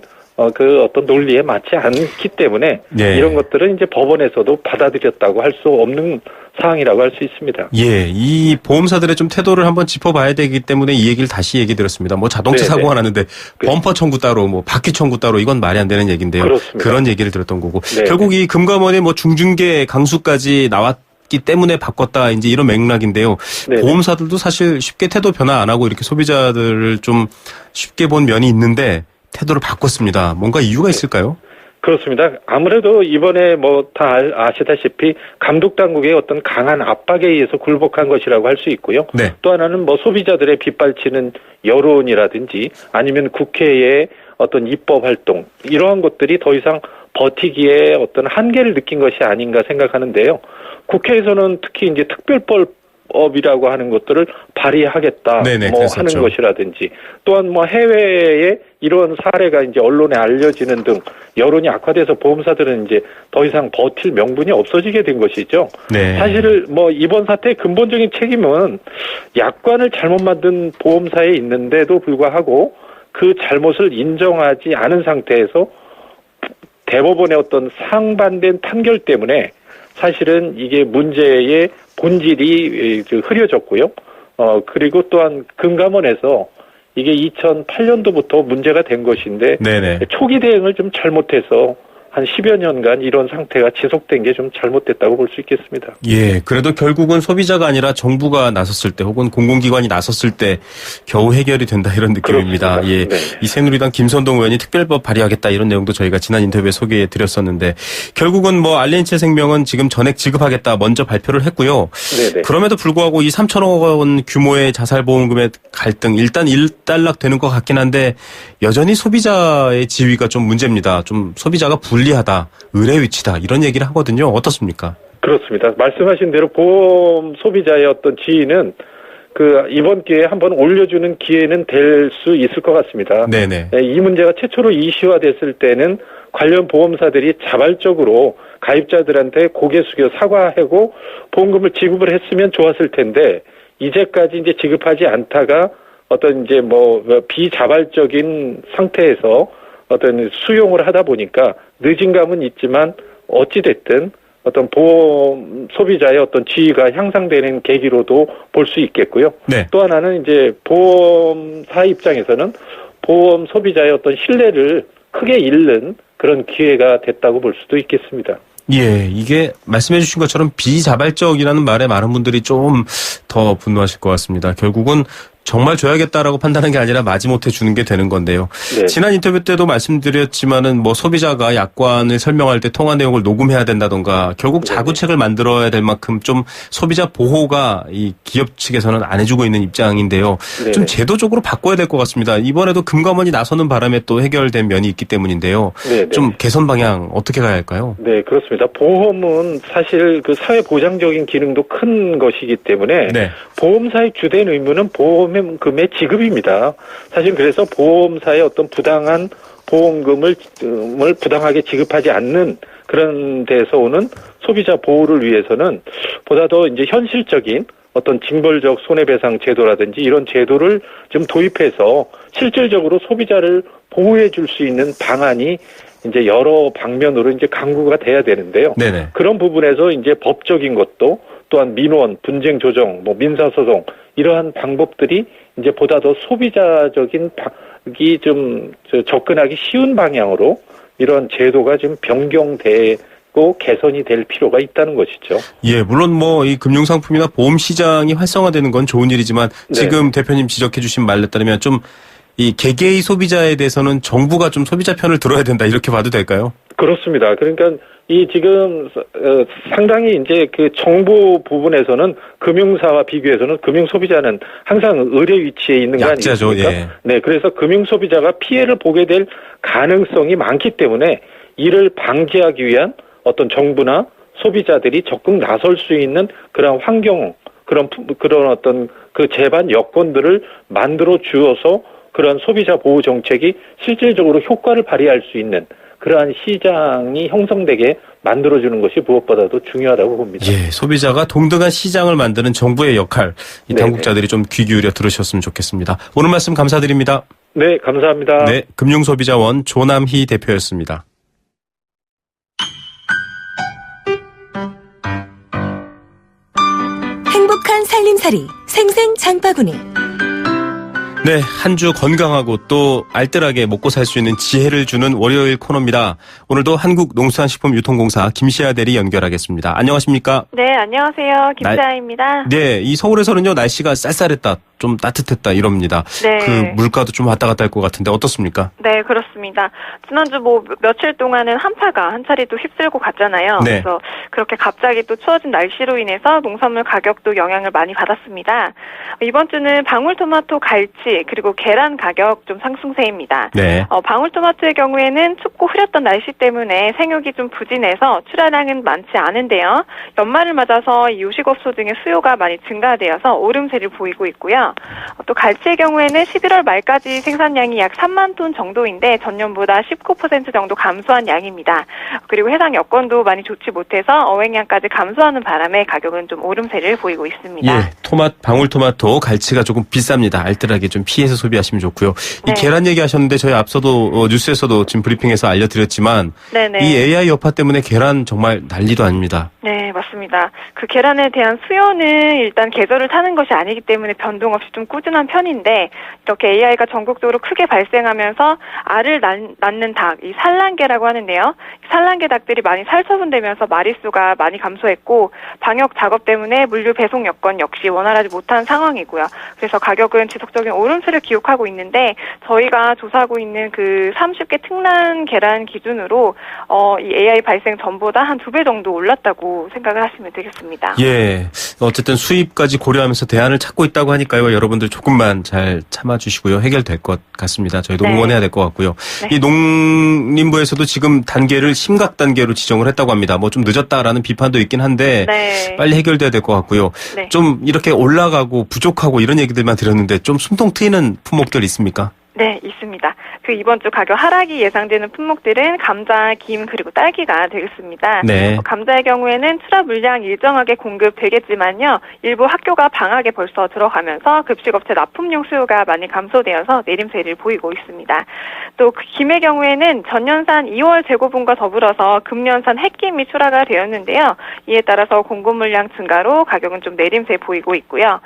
그 어떤 논리에 맞지 않기 때문에 네. 이런 것들은 이제 법원에서도 받아들였다고 할 수 없는 사항이라고 할 수 있습니다. 예, 이 보험사들의 좀 태도를 한번 짚어봐야 되기 때문에 이 얘기를 다시 얘기 드렸습니다. 뭐 자동차 네네. 사고가 났는데 범퍼 청구 따로, 뭐 바퀴 청구 따로 이건 말이 안 되는 얘기인데요. 그렇습니다. 그런 얘기를 들었던 거고 네네. 결국 이 금감원의 뭐 중징계 강수까지 나왔기 때문에 바꿨다 이제 이런 맥락인데요. 네네. 보험사들도 사실 쉽게 태도 변화 안 하고 이렇게 소비자들을 좀 쉽게 본 면이 있는데 태도를 바꿨습니다. 뭔가 이유가 있을까요? 그렇습니다. 아무래도 이번에 뭐 다 아시다시피 감독 당국의 어떤 강한 압박에 의해서 굴복한 것이라고 할 수 있고요. 네. 또 하나는 뭐 소비자들의 빗발치는 여론이라든지 아니면 국회의 어떤 입법 활동 이러한 것들이 더 이상 버티기에 어떤 한계를 느낀 것이 아닌가 생각하는데요. 국회에서는 특히 이제 특별법이라고 하는 것들을 발의하겠다, 네네, 뭐 그랬었죠. 하는 것이라든지 또한 뭐 해외에 이런 사례가 이제 언론에 알려지는 등 여론이 악화돼서 보험사들은 이제 더 이상 버틸 명분이 없어지게 된 것이죠. 네. 사실 뭐 이번 사태의 근본적인 책임은 약관을 잘못 만든 보험사에 있는데도 불구하고 그 잘못을 인정하지 않은 상태에서 대법원의 어떤 상반된 판결 때문에 사실은 이게 문제의 본질이 흐려졌고요. 그리고 또한 금감원에서 이게 2008년도부터 문제가 된 것인데 네네. 초기 대응을 좀 잘못해서 한 10여 년간 이런 상태가 지속된 게 좀 잘못됐다고 볼 수 있겠습니다. 예, 그래도 결국은 소비자가 아니라 정부가 나섰을 때 혹은 공공기관이 나섰을 때 겨우 해결이 된다 이런 느낌입니다. 그렇습니다. 예, 네. 이 새누리당 김선동 의원이 특별법 발의하겠다 이런 내용도 저희가 지난 인터뷰에 소개해 드렸었는데 결국은 뭐 알렌체 생명은 지금 전액 지급하겠다 먼저 발표를 했고요. 네네. 그럼에도 불구하고 이 3천억 원 규모의 자살보험금의 갈등 일단 일단락되는 것 같긴 한데 여전히 소비자의 지위가 좀 문제입니다. 좀 소비자가 불리하다, 의뢰 위치다 이런 얘기를 하거든요. 어떻습니까? 그렇습니다. 말씀하신 대로 보험 소비자의 어떤 지위는 이번 기회에 한번 올려주는 기회는 될 수 있을 것 같습니다. 네네. 이 문제가 최초로 이슈화됐을 때는 관련 보험사들이 자발적으로 가입자들한테 고개 숙여 사과하고 보험금을 지급을 했으면 좋았을 텐데 이제까지 이제 지급하지 않다가 어떤 이제 뭐 비자발적인 상태에서 어떤 수용을 하다 보니까 늦은 감은 있지만 어찌됐든 어떤 보험 소비자의 어떤 지위가 향상되는 계기로도 볼 수 있겠고요. 네. 또 하나는 이제 보험사 입장에서는 보험 소비자의 어떤 신뢰를 크게 잃는 그런 기회가 됐다고 볼 수도 있겠습니다. 예, 이게 말씀해 주신 것처럼 비자발적이라는 말에 많은 분들이 좀 더 분노하실 것 같습니다. 결국은 정말 줘야겠다라고 판단한 게 아니라 마지못해 주는 게 되는 건데요. 네. 지난 인터뷰 때도 말씀드렸지만은 뭐 소비자가 약관을 설명할 때 통화 내용을 녹음해야 된다던가 결국 자구책을 만들어야 될 만큼 좀 소비자 보호가 이 기업 측에서는 안 해주고 있는 입장인데요. 네네. 좀 제도적으로 바꿔야 될 것 같습니다. 이번에도 금감원이 나서는 바람에 또 해결된 면이 있기 때문인데요. 네네. 좀 개선 방향 어떻게 가야 할까요? 네, 그렇습니다. 보험은 사실 그 사회 보장적인 기능도 큰 것이기 때문에 네. 보험사의 주된 의무는 보험금의 지급입니다. 사실 그래서 보험사의 어떤 부당한 보험금을 부당하게 지급하지 않는 그런 데서 오는 소비자 보호를 위해서는 보다 더 이제 현실적인 어떤 징벌적 손해배상 제도라든지 이런 제도를 좀 도입해서 실질적으로 소비자를 보호해 줄 수 있는 방안이 이제 여러 방면으로 이제 강구가 돼야 되는데요. 네네. 그런 부분에서 이제 법적인 것도 또한 민원, 분쟁 조정, 뭐 민사소송 이러한 방법들이 이제 보다 더 소비자적인 이 좀 접근하기 쉬운 방향으로 이런 제도가 좀 변경되고 개선이 될 필요가 있다는 것이죠. 예, 물론 뭐 이 금융상품이나 보험 시장이 활성화되는 건 좋은 일이지만 지금 대표님 지적해 주신 말에 따르면 좀 이 개개의 소비자에 대해서는 정부가 좀 소비자 편을 들어야 된다 이렇게 봐도 될까요? 그렇습니다. 그러니까 이 지금 상당히 이제 그 정보 부분에서는 금융사와 비교해서는 금융 소비자는 항상 의뢰 위치에 있는 거 약자죠, 아니겠습니까? 예. 네, 그래서 금융 소비자가 피해를 보게 될 가능성이 많기 때문에 이를 방지하기 위한 어떤 정부나 소비자들이 적극 나설 수 있는 그런 환경, 그런 어떤 그 제반 여건들을 만들어 주어서 그런 소비자 보호 정책이 실질적으로 효과를 발휘할 수 있는 그러한 시장이 형성되게 만들어주는 것이 무엇보다도 중요하다고 봅니다. 예, 소비자가 동등한 시장을 만드는 정부의 역할, 이 당국자들이 좀 귀 기울여 들으셨으면 좋겠습니다. 오늘 말씀 감사드립니다. 네, 감사합니다. 네, 금융소비자원 조남희 대표였습니다. 행복한 살림살이 생생 장바구니. 네, 한 주 건강하고 또 알뜰하게 먹고 살 수 있는 지혜를 주는 월요일 코너입니다. 오늘도 한국농수산식품유통공사 김시아 대리 연결하겠습니다. 안녕하십니까? 네, 안녕하세요. 김시아입니다. 네, 이 서울에서는요 날씨가 쌀쌀했다, 좀 따뜻했다 이럽니다. 네. 그 물가도 좀 왔다 갔다 할 것 같은데 어떻습니까? 네, 그렇습니다. 지난주 며칠 동안은 한파가 한 차례 또 휩쓸고 갔잖아요. 네. 그래서 그렇게 갑자기 또 추워진 날씨로 인해서 농산물 가격도 영향을 많이 받았습니다. 이번 주는 방울토마토, 갈치 그리고 계란 가격 좀 상승세입니다. 네. 방울토마토의 경우에는 춥고 흐렸던 날씨 때문에 생육이 좀 부진해서 출하량은 많지 않은데요. 연말을 맞아서 이 요식업소 등의 수요가 많이 증가되어서 오름세를 보이고 있고요. 또 갈치의 경우에는 11월 말까지 생산량이 약 3만 톤 정도인데 전년보다 19% 정도 감소한 양입니다. 그리고 해당 여건도 많이 좋지 못해서 어획량까지 감소하는 바람에 가격은 좀 오름세를 보이고 있습니다. 예, 방울토마토, 갈치가 조금 비쌉니다. 알뜰하게 좀 피해서 소비하시면 좋고요. 이 계란 얘기하셨는데 저희 앞서도 뉴스에서도 지금 브리핑에서 알려드렸지만 네네. 이 AI 여파 때문에 계란 정말 난리도 아닙니다. 네, 맞습니다. 그 계란에 대한 수요는 일단 계절을 타는 것이 아니기 때문에 변동 없이 좀 꾸준한 편인데 이렇게 AI가 전국적으로 크게 발생하면서 알을 낳는 닭, 이 산란개라고 하는데요. 산란개 닭들이 많이 살처분되면서 마리수가 많이 감소했고 방역 작업 때문에 물류 배송 여건 역시 원활하지 못한 상황이고요. 그래서 가격은 지속적인 오름세를 기록하고 있는데 저희가 조사하고 있는 그 30개 특란 계란 기준으로 이 AI 발생 전보다 한 2배 정도 올랐다고 생각을 하시면 되겠습니다. 예, 어쨌든 수입까지 고려하면서 대안을 찾고 있다고 하니까요. 여러분들 조금만 잘 참아주시고요. 해결될 것 같습니다. 저희도 응원해야 될 것 같고요. 네. 이 농림부에서도 지금 단계를 심각 단계로 지정을 했다고 합니다. 뭐 좀 늦었다라는 비판도 있긴 한데 빨리 해결돼야 될 것 같고요. 좀 이렇게 올라가고 부족하고 이런 얘기들만 들었는데 좀 숨통 트이는 품목들 있습니까? 네, 있습니다. 그 이번 주 가격 하락이 예상되는 품목들은 감자, 김 그리고 딸기가 되겠습니다. 네. 감자의 경우에는 출하 물량 일정하게 공급되겠지만요. 일부 학교가 방학에 벌써 들어가면서 급식업체 납품용 수요가 많이 감소되어서 내림세를 보이고 있습니다. 또 그 김의 경우에는 전년산 2월 재고분과 더불어서 금년산 햇김이 출하가 되었는데요. 이에 따라서 공급 물량 증가로 가격은 좀 내림세 보이고 있고요.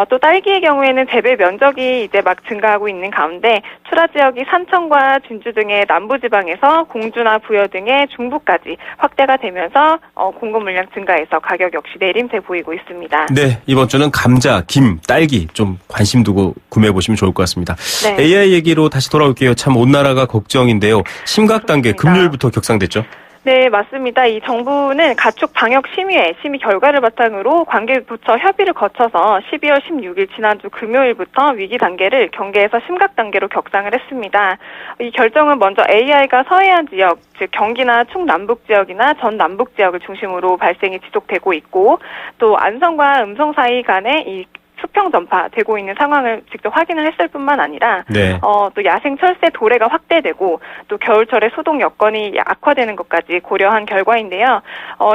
또 딸기의 경우에는 재배 면적이 이제 막 증가하고 있는 가운데 출하 지역이 산청과 진주 등의 남부지방에서 공주나 부여 등의 중부까지 확대가 되면서 공급 물량 증가해서 가격 역시 내림세 보이고 있습니다. 네, 이번 주는 감자, 김, 딸기 좀 관심 두고 구매해 보시면 좋을 것 같습니다. 네. AI 얘기로 다시 돌아올게요. 참 온 나라가 걱정인데요. 심각 단계 금요일부터 격상됐죠? 네, 맞습니다. 이 정부는 가축 방역 심의 결과를 바탕으로 관계부처 협의를 거쳐서 12월 16일 지난주 금요일부터 위기 단계를 경계에서 심각 단계로 격상을 했습니다. 이 결정은 먼저 AI가 서해안 지역, 즉 경기나 충남북 지역이나 전 남북 지역을 중심으로 발생이 지속되고 있고 또 안성과 음성 사이 간에 이 수평 전파되고 있는 상황을 직접 확인을 했을 뿐만 아니라 네. 또 야생 철새 도래가 확대되고 또 겨울철에 소독 여건이 악화되는 것까지 고려한 결과인데요.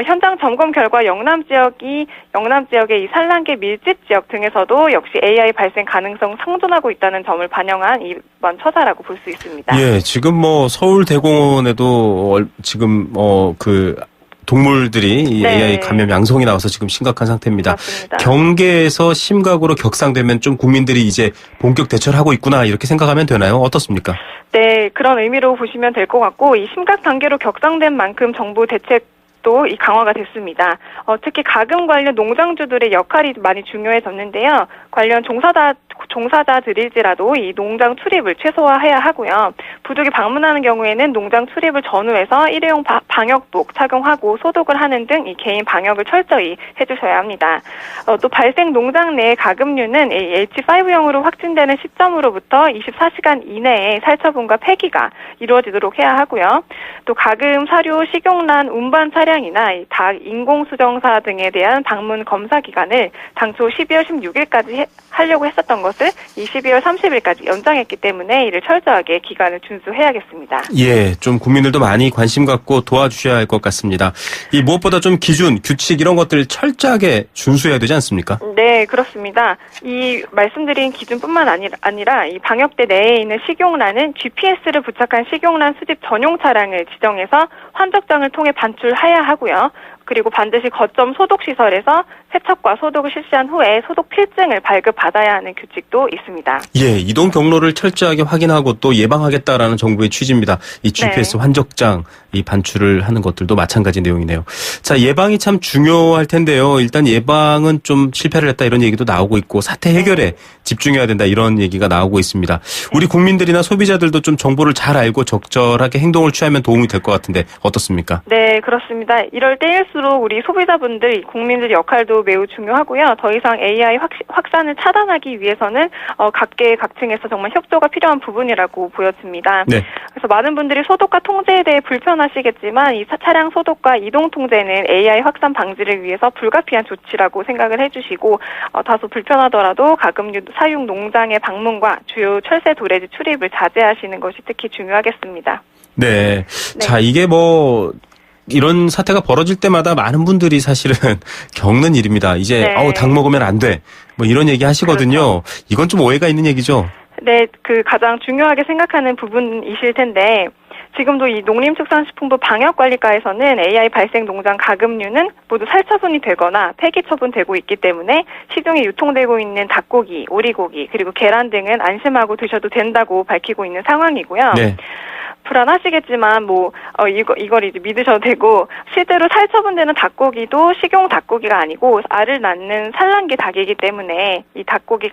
현장 점검 결과 영남 지역의 이 산란계 밀집 지역 등에서도 역시 AI 발생 가능성 상존하고 있다는 점을 반영한 이번 처사라고 볼 수 있습니다. 예, 지금 뭐 서울대공원에도 지금 그 동물들이 이 네. AI 감염 양성이 나와서 지금 심각한 상태입니다. 맞습니다. 경계에서 심각으로 격상되면 좀 국민들이 이제 본격 대처를 하고 있구나 이렇게 생각하면 되나요? 어떻습니까? 네, 그런 의미로 보시면 될 것 같고 이 심각 단계로 격상된 만큼 정부 대책도 이 강화가 됐습니다. 특히 가금 관련 농장주들의 역할이 많이 중요해졌는데요. 관련 종사자들일지라도 이 농장 출입을 최소화해야 하고요. 부족이 방문하는 경우에는 농장 출입을 전후해서 일회용 방역복 착용하고 소독을 하는 등 이 개인 방역을 철저히 해주셔야 합니다. 또 발생 농장 내 가금류는 H5형으로 확진되는 시점으로부터 24시간 이내에 살처분과 폐기가 이루어지도록 해야 하고요. 또 가금 사료 식용란 운반 차량이나 닭 인공수정사 등에 대한 방문 검사 기간을 당초 12월 16일까지 하려고 했었던 것을 12월 30일까지 연장했기 때문에 이를 철저하게 기간을 준수해야겠습니다. 예, 좀 국민들도 많이 관심 갖고 도와주셔야 할 것 같습니다. 이 무엇보다 좀 기준, 규칙 이런 것들을 철저하게 준수해야 되지 않습니까? 네, 그렇습니다. 이 말씀드린 기준뿐만 아니라 이 방역대 내에 있는 식용란은 GPS를 부착한 식용란 수집 전용 차량을 지정해서 환적장을 통해 반출해야 하고요. 그리고 반드시 거점 소독시설에서 세척과 소독을 실시한 후에 소독 필증을 발급받아야 하는 규칙도 있습니다. 예, 이동 경로를 철저하게 확인하고 또 예방하겠다라는 정부의 취지입니다. 이 GPS 네. 환적장 이 반출을 하는 것들도 마찬가지 내용이네요. 자, 예방이 참 중요할 텐데요. 일단 예방은 좀 실패를 했다 이런 얘기도 나오고 있고 사태 해결에 집중해야 된다 이런 얘기가 나오고 있습니다. 우리 국민들이나 소비자들도 좀 정보를 잘 알고 적절하게 행동을 취하면 도움이 될 것 같은데 어떻습니까? 네, 그렇습니다. 이럴 때일수록 우리 소비자분들, 국민들 역할도 매우 중요하고요. 더 이상 AI 확산을 차단하기 위해서는 각계각층에서 정말 협조가 필요한 부분이라고 보여집니다. 네. 그래서 많은 분들이 소독과 통제에 대해 불편하시겠지만 이 차량 소독과 이동 통제는 AI 확산 방지를 위해서 불가피한 조치라고 생각을 해주시고 다소 불편하더라도 가금류 사육 농장의 방문과 주요 철새 도래지 출입을 자제하시는 것이 특히 중요하겠습니다. 네. 자, 이게 뭐 이런 사태가 벌어질 때마다 많은 분들이 사실은 겪는 일입니다. 이제 닭 먹으면 안 돼. 뭐 이런 얘기 하시거든요. 그렇죠. 이건 좀 오해가 있는 얘기죠. 네, 그 가장 중요하게 생각하는 부분이실 텐데 지금도 이 농림축산식품부 방역관리과에서는 AI 발생 농장 가금류는 모두 살처분이 되거나 폐기 처분되고 있기 때문에 시중에 유통되고 있는 닭고기, 오리고기 그리고 계란 등은 안심하고 드셔도 된다고 밝히고 있는 상황이고요. 네. 불안하시겠지만 이걸 이제 믿으셔도 되고 실제로 살처분되는 닭고기도 식용 닭고기가 아니고 알을 낳는 산란계 닭이기 때문에 이 닭고기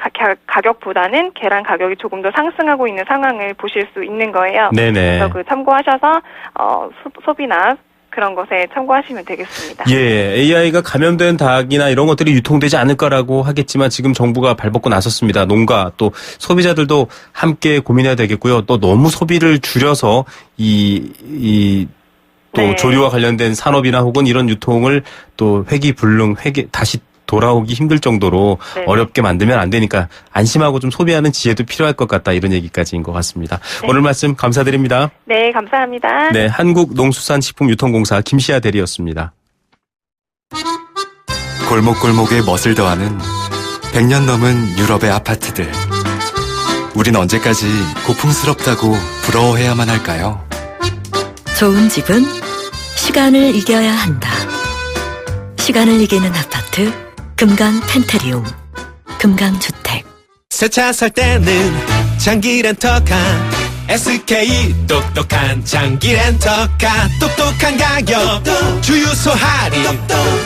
가격보다는 계란 가격이 조금 더 상승하고 있는 상황을 보실 수 있는 거예요. 네네. 그래서 참고하셔서 소비나 그런 것에 참고하시면 되겠습니다. 예, AI가 감염된 닭이나 이런 것들이 유통되지 않을 거라고 하겠지만 지금 정부가 발벗고 나섰습니다. 농가 또 소비자들도 함께 고민해야 되겠고요. 또 너무 소비를 줄여서 또 조류와 관련된 산업이나 혹은 이런 유통을 또 다시 돌아오기 힘들 정도로 어렵게 만들면 안 되니까 안심하고 좀 소비하는 지혜도 필요할 것 같다 이런 얘기까지인 것 같습니다. 네. 오늘 말씀 감사드립니다. 네, 감사합니다. 네, 한국농수산식품유통공사 김시아 대리였습니다. 골목골목에 멋을 더하는 100년 넘은 유럽의 아파트들. 우린 언제까지 고풍스럽다고 부러워해야만 할까요? 좋은 집은 시간을 이겨야 한다. 시간을 이기는 아파트 금강 펜테리움 금강주택. 새 차 살 때는 장기 렌터카 SK 똑똑한 장기 렌터카 똑똑한 가격 주유소 할인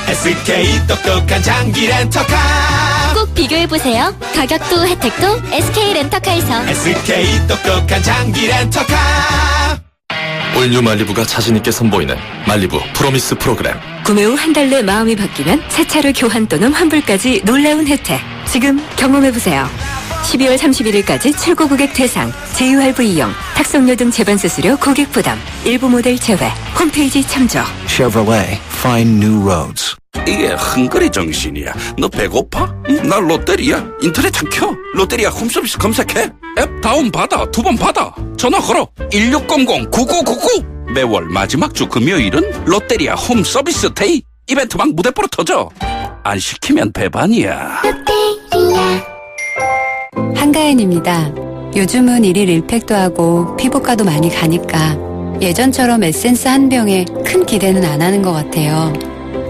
SK 똑똑한 장기 렌터카 꼭 비교해보세요. 가격도 혜택도 SK 렌터카에서 SK 똑똑한 장기 렌터카. 올뉴 말리부가 자신있게 선보이는 말리부 프로미스 프로그램. 구매 후 한 달 내 마음이 바뀌면 새 차로 교환 또는 환불까지 놀라운 혜택. 지금 경험해보세요. 12월 31일까지 출고 고객 대상, 제휴할부 이용, 탁송료 등 재반 수수료 고객 부담, 일부 모델 제외, 홈페이지 참조. Chevrolet, find new roads. 이게 헝그리 정신이야. 너 배고파? 나 롯데리아. 인터넷 안 켜. 롯데리아 홈서비스 검색해. 앱 다운받아. 2번 받아. 전화 걸어. 1600-9999. 매월 마지막 주 금요일은 롯데리아 홈서비스 데이. 이벤트 막 무대뽀로 터져. 안 시키면 배반이야. 한가연입니다. 요즘은 일일 일팩도 하고 피부과도 많이 가니까 예전처럼 에센스 한 병에 큰 기대는 안 하는 것 같아요.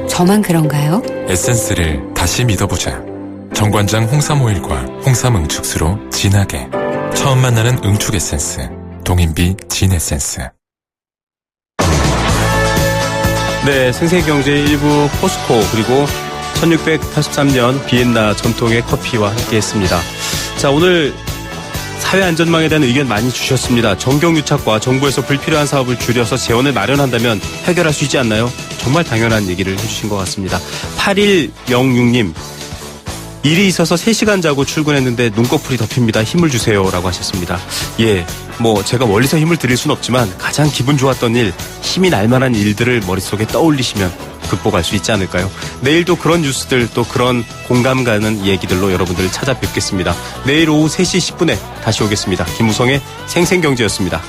저만 그런가요? 에센스를 다시 믿어보자. 정관장 홍삼 오일과 홍삼 응축수로 진하게. 처음 만나는 응축 에센스. 동인비 진 에센스. 네, 생생경제 1부 포스코 그리고 1683년 비엔나 전통의 커피와 함께했습니다. 자, 오늘 사회안전망에 대한 의견 많이 주셨습니다. 정경유착과 정부에서 불필요한 사업을 줄여서 재원을 마련한다면 해결할 수 있지 않나요? 정말 당연한 얘기를 해주신 것 같습니다. 8106님, 일이 있어서 3시간 자고 출근했는데 눈꺼풀이 덮입니다. 힘을 주세요 라고 하셨습니다. 예, 제가 멀리서 힘을 드릴 순 없지만 가장 기분 좋았던 일, 힘이 날 만한 일들을 머릿속에 떠올리시면 극복할 수 있지 않을까요? 내일도 그런 뉴스들, 또 그런 공감 가는 얘기들로 여러분들을 찾아뵙겠습니다. 내일 오후 3시 10분에 다시 오겠습니다. 김우성의 생생경제였습니다.